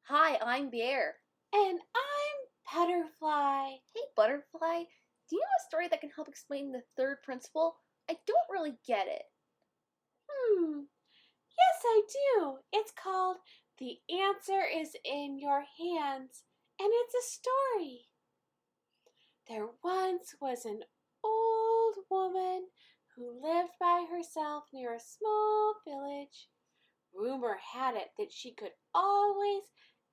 Hi, I'm Bear. And I'm Butterfly. Hey, Butterfly. Do you know a story that can help explain the third principle? I don't really get it. Yes, I do. It's called The Answer is in Your Hands, and it's a story. There once was an old woman who lived by herself near a small village. Rumor had it that she could always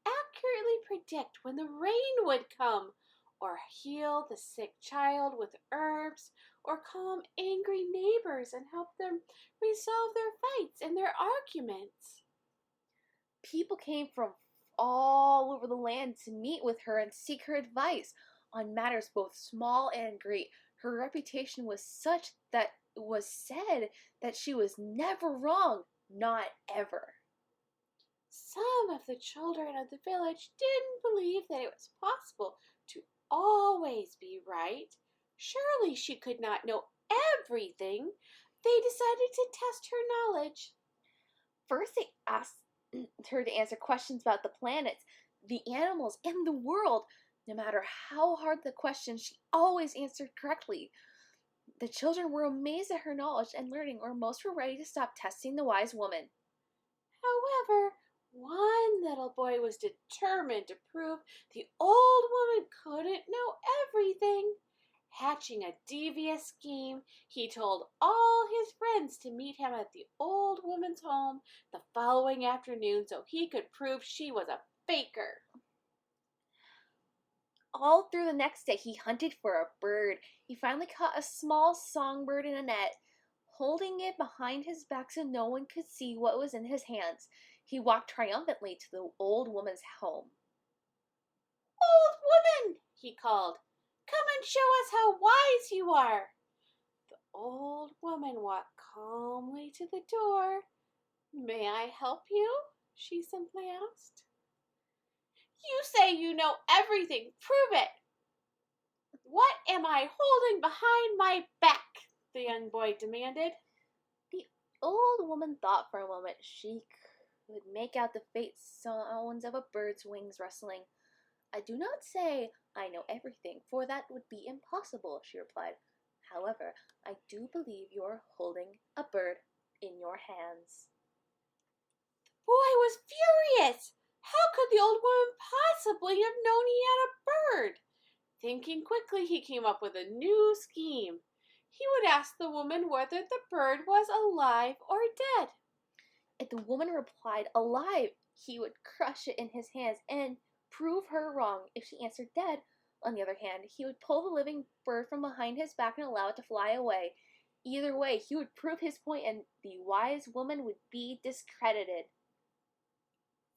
accurately predict when the rain would come, or heal the sick child with herbs, or calm angry neighbors and help them resolve their fights and their arguments. People came from all over the land to meet with her and seek her advice on matters both small and great. Her reputation was such that it was said that she was never wrong, not ever. Some of the children of the village didn't believe that it was possible to always be right. Surely she could not know everything. They decided to test her knowledge. First, they asked her to answer questions about the planets, the animals, and the world. No matter how hard the question, she always answered correctly. The children were amazed at her knowledge and learning, or most were ready to stop testing the wise woman. However, one little boy was determined to prove the old woman couldn't know everything. Hatching a devious scheme, he told all his friends to meet him at the old woman's home the following afternoon so he could prove she was a faker. All through the next day, he hunted for a bird. He finally caught a small songbird in a net. Holding it behind his back so no one could see what was in his hands, he walked triumphantly to the old woman's home. "Old woman," he called, "come and show us how wise you are." The old woman walked calmly to the door. "May I help you?" she simply asked. "You say you know everything. Prove it." "What am I holding behind my back?" the young boy demanded. The old woman thought for a moment. She could make out the faint sounds of a bird's wings rustling. "I do not say I know everything, for that would be impossible," she replied. "However, I do believe you are holding a bird in your hands." The boy was furious. How could the old woman possibly have known he had a bird? Thinking quickly, he came up with a new scheme. He would ask the woman whether the bird was alive or dead. If the woman replied alive, he would crush it in his hands and prove her wrong. If she answered dead, on the other hand, he would pull the living bird from behind his back and allow it to fly away. Either way, he would prove his point and the wise woman would be discredited.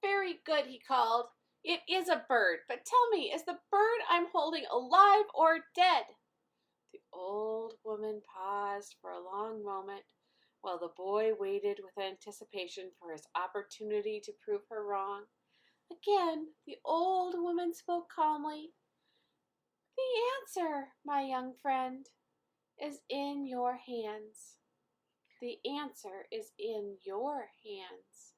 "Very good," he called. "It is a bird, but tell me, is the bird I'm holding alive or dead?" The old woman paused for a long moment while the boy waited with anticipation for his opportunity to prove her wrong. Again, the old woman spoke calmly. "The answer, my young friend, is in your hands. The answer is in your hands."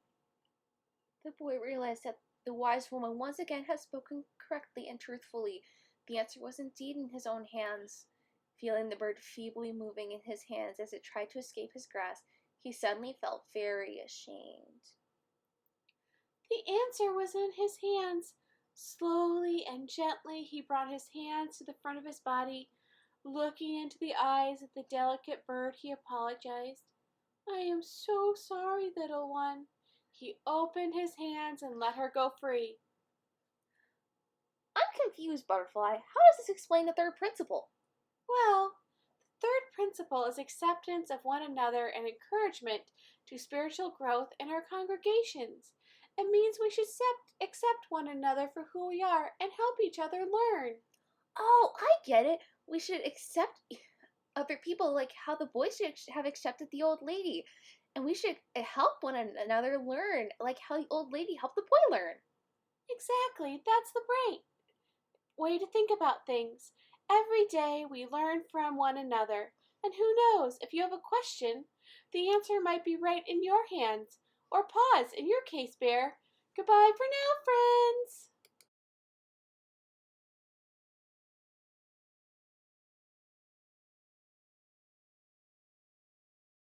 The boy realized that the wise woman once again had spoken correctly and truthfully. The answer was indeed in his own hands. Feeling the bird feebly moving in his hands as it tried to escape his grasp, he suddenly felt very ashamed. The answer was in his hands. Slowly and gently he brought his hands to the front of his body. Looking into the eyes of the delicate bird, he apologized. "I am so sorry, little one." He opened his hands and let her go free. "I'm confused, Butterfly. How does this explain the third principle?" Well, the third principle is acceptance of one another and encouragement to spiritual growth in our congregations. It means we should accept one another for who we are and help each other learn. Oh, I get it. We should accept other people like how the boy should have accepted the old lady. And we should help one another learn like how the old lady helped the boy learn. Exactly, that's the right way to think about things. Every day we learn from one another. And who knows, if you have a question, the answer might be right in your hands. Or pause, in your case, Bear. Goodbye for now, friends.